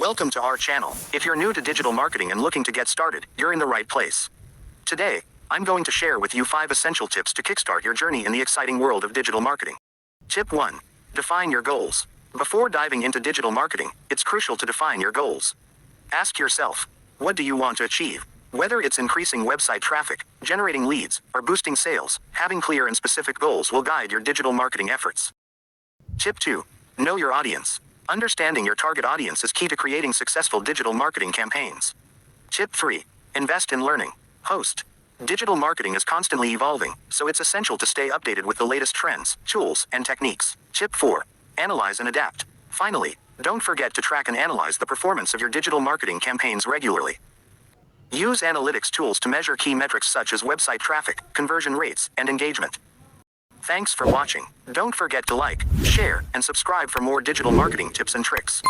Welcome to our channel. If you're new to digital marketing and looking to get started, you're in the right place. Today, I'm going to share with you 5 essential tips to kickstart your journey in the exciting world of digital marketing. Tip 1. Define your goals. Before diving into digital marketing, it's crucial to define your goals. Ask yourself, what do you want to achieve? Whether it's increasing website traffic, generating leads, or boosting sales, having clear and specific goals will guide your digital marketing efforts. Tip 2. Know your audience. Understanding your target audience is key to creating successful digital marketing campaigns. Tip 3. Invest in learning. Digital marketing is constantly evolving, so it's essential to stay updated with the latest trends, tools, and techniques. Tip 4. Analyze and adapt. Finally, don't forget to track and analyze the performance of your digital marketing campaigns regularly. Use analytics tools to measure key metrics such as website traffic, conversion rates, and engagement. Thanks for watching. Don't forget to like, share, and subscribe for more digital marketing tips and tricks.